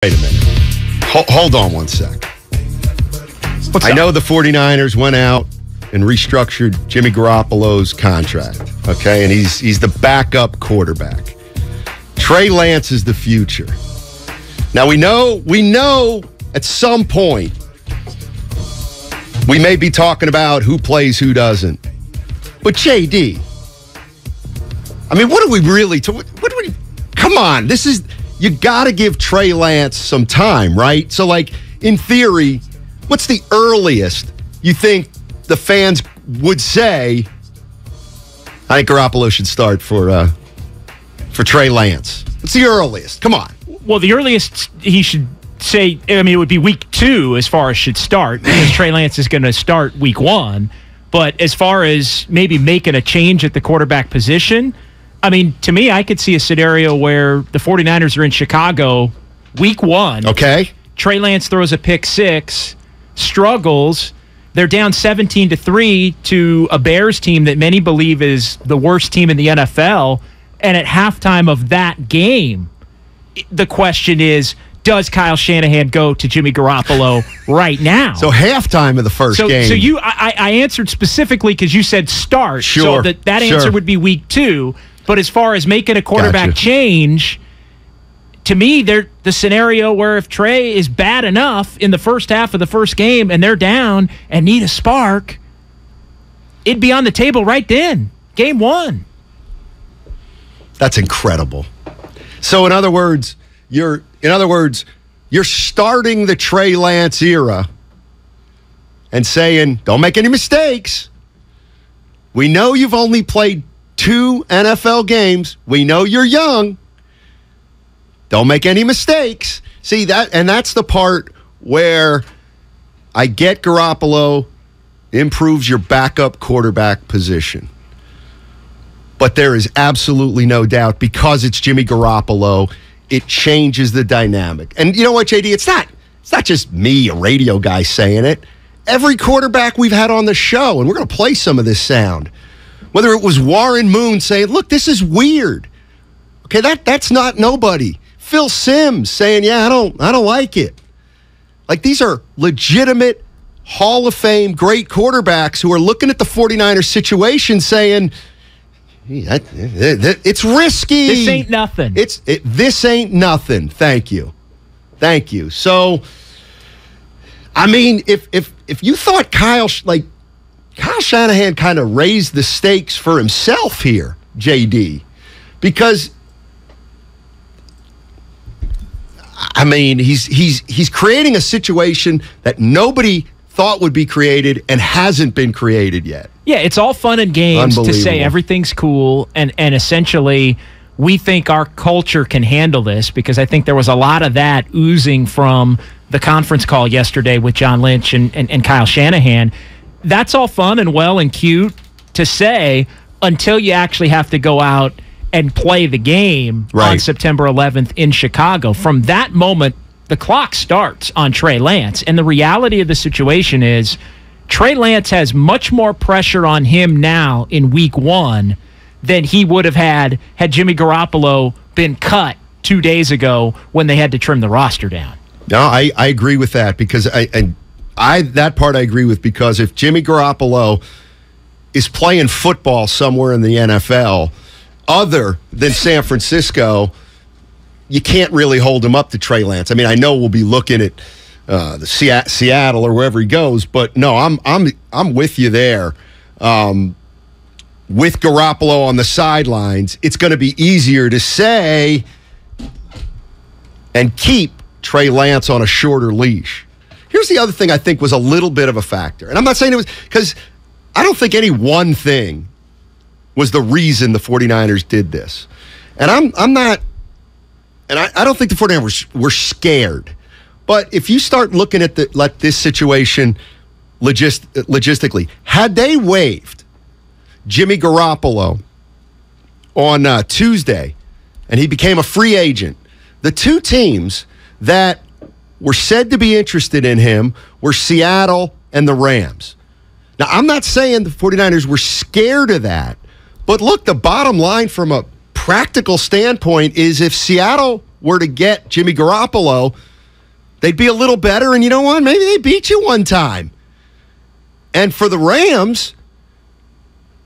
Wait a minute. Hold on one sec. I know the 49ers went out and restructured Jimmy Garoppolo's contract, okay? And he's the backup quarterback. Trey Lance is the future. Now, we know at some point we may be talking about who plays, who doesn't. But, JD, I mean, what are we really... Come on, this is... You got to give Trey Lance some time, right? So, like, in theory, what's the earliest you think the fans would say, I think Garoppolo should start for Trey Lance? What's the earliest? Come on. Well, the earliest he should say, I mean, it would be week 2 as far as should start, because Trey Lance is going to start week 1. But as far as maybe making a change at the quarterback position, I mean, to me, I could see a scenario where the 49ers are in Chicago week 1. Okay. Trey Lance throws a pick 6, struggles. They're down 17-3 to a Bears team that many believe is the worst team in the NFL. And at halftime of that game, the question is, does Kyle Shanahan go to Jimmy Garoppolo right now? So halftime of the first game. So I answered specifically because you said start. Sure. So that answer would be week 2. But as far as making a quarterback change, to me, the scenario where if Trey is bad enough in the first half of the first game and they're down and need a spark, it'd be on the table right then. Game 1. That's incredible. So in other words, you're starting the Trey Lance era and saying, don't make any mistakes. We know you've only played 2 NFL games. We know you're young. Don't make any mistakes. See that, and that's the part where I get Garoppolo improves your backup quarterback position. But there is absolutely no doubt, because it's Jimmy Garoppolo, it changes the dynamic. And you know what, JD? It's not just me, a radio guy, saying it. Every quarterback we've had on the show, and we're going to play some of this sound. Whether it was Warren Moon saying, look, this is weird. Okay, that's not nobody. Phil Simms saying, yeah, I don't like it. Like, these are legitimate Hall of Fame great quarterbacks who are looking at the 49ers situation saying, it's risky. This ain't nothing. This ain't nothing. Thank you. So, I mean, if you thought Kyle Shanahan kind of raised the stakes for himself here, JD, because I mean he's creating a situation that nobody thought would be created and hasn't been created yet. Yeah, it's all fun and games to say everything's cool and essentially we think our culture can handle this, because I think there was a lot of that oozing from the conference call yesterday with John Lynch and Kyle Shanahan. That's all fun and well and cute to say until you actually have to go out and play the game on September 11th in Chicago. From that moment, the clock starts on Trey Lance. And the reality of the situation is Trey Lance has much more pressure on him now in week 1 than he would have had Jimmy Garoppolo been cut 2 days ago when they had to trim the roster down. No, I agree with that, because that part I agree with, because if Jimmy Garoppolo is playing football somewhere in the NFL other than San Francisco, you can't really hold him up to Trey Lance. I mean, I know we'll be looking at the Seattle or wherever he goes, but no, I'm with you there. With Garoppolo on the sidelines, it's going to be easier to say and keep Trey Lance on a shorter leash. Here's the other thing I think was a little bit of a factor. And I'm not saying it was, because I don't think any one thing was the reason the 49ers did this. And I'm not, and I don't think the 49ers were scared. But if you start looking at this situation logistically, had they waived Jimmy Garoppolo on Tuesday and he became a free agent, the 2 teams that were said to be interested in him were Seattle and the Rams. Now, I'm not saying the 49ers were scared of that, but look, the bottom line from a practical standpoint is if Seattle were to get Jimmy Garoppolo, They'd be a little better, and you know what? Maybe they beat you one time. And for the Rams,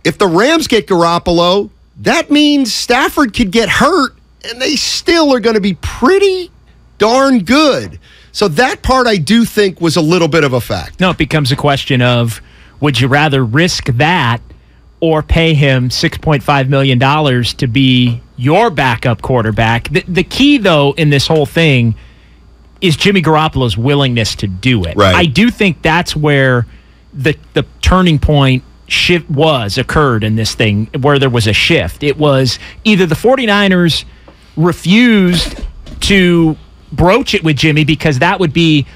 if the Rams get Garoppolo, that means Stafford could get hurt, and they still are going to be pretty darn good. So that part I do think was a little bit of a fact. No, it becomes a question of, would you rather risk that or pay him $6.5 million to be your backup quarterback? The key, though, in this whole thing is Jimmy Garoppolo's willingness to do it. Right. I do think that's where the turning point occurred in this thing, where there was a shift. It was either the 49ers refused to broach it with Jimmy because that would be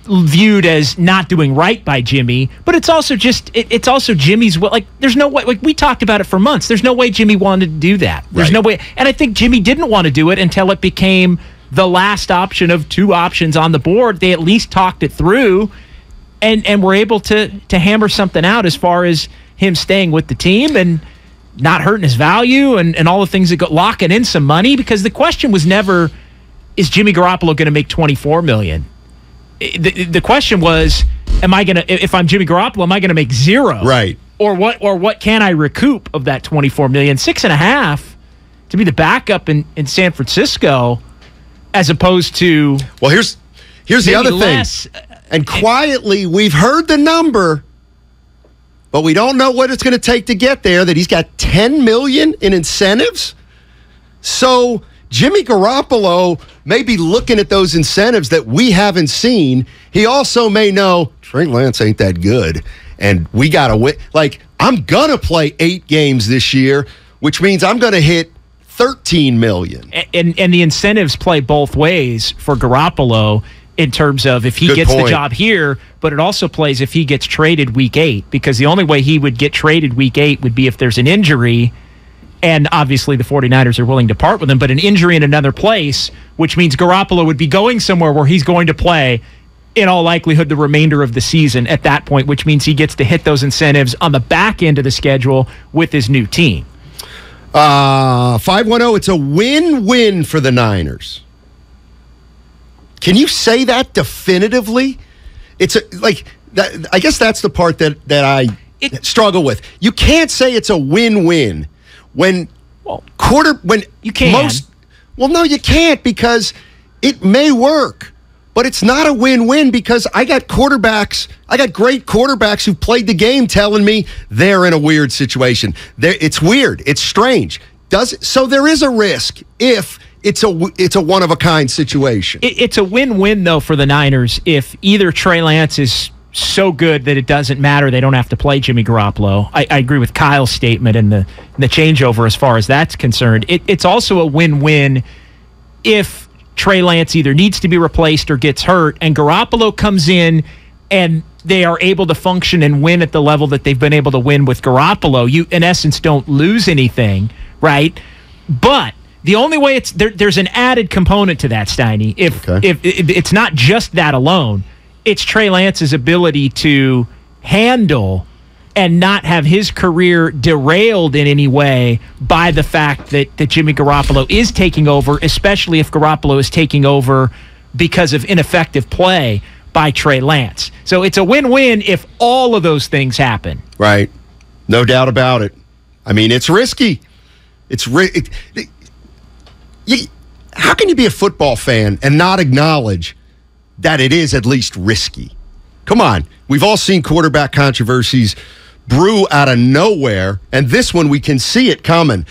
viewed as not doing right by Jimmy, but it's also Jimmy's will. Like, there's no way, like we talked about it for months, there's no way Jimmy wanted to do that. There's no way. And I think Jimmy didn't want to do it until it became the last option of two options on the board. They at least talked it through and were able to hammer something out as far as him staying with the team and not hurting his value and all the things that go, locking in some money, because the question was never, is Jimmy Garoppolo going to make $24 million? The question was, if I'm Jimmy Garoppolo, am I going to make zero? Right. Or what can I recoup of that $24 million? 6.5 to be the backup in San Francisco, as opposed to, well, here's the other thing. And quietly, we've heard the number, but we don't know what it's going to take to get there, that he's got $10 million in incentives. So Jimmy Garoppolo may be looking at those incentives that we haven't seen. He also may know Trey Lance ain't that good, and we got to win. Like, I'm going to play 8 games this year, which means I'm going to hit $13 million. And the incentives play both ways for Garoppolo in terms of if he gets the job here, but it also plays if he gets traded week 8, because the only way he would get traded week 8 would be if there's an injury, and obviously the 49ers are willing to part with him, but an injury in another place, which means Garoppolo would be going somewhere where he's going to play, in all likelihood, the remainder of the season at that point, which means he gets to hit those incentives on the back end of the schedule with his new team. 510, it's a win-win for the Niners. Can you say that definitively? It's I guess that's the part that I struggle with. You can't say it's a win-win when you can. No, you can't, because it may work, but it's not a win-win, because I got great quarterbacks who played the game telling me they're in a weird situation. It's weird. It's strange. So there is a risk if it's a one-of-a-kind situation. It's a win-win, though, for the Niners if either Trey Lance is so good that it doesn't matter, they don't have to play Jimmy Garoppolo. I agree with Kyle's statement and the changeover as far as that's concerned. It's also a win-win if Trey Lance either needs to be replaced or gets hurt, and Garoppolo comes in and they are able to function and win at the level that they've been able to win with Garoppolo. You, in essence, don't lose anything, right? But the only way there's an added component to that, Steiny. If it's not just that alone, it's Trey Lance's ability to handle and not have his career derailed in any way by the fact that Jimmy Garoppolo is taking over, especially if Garoppolo is taking over because of ineffective play by Trey Lance. So it's a win-win if all of those things happen. Right. No doubt about it. I mean, it's risky. How can you be a football fan and not acknowledge that it is at least risky? Come on. We've all seen quarterback controversies brew out of nowhere, and this one we can see it coming.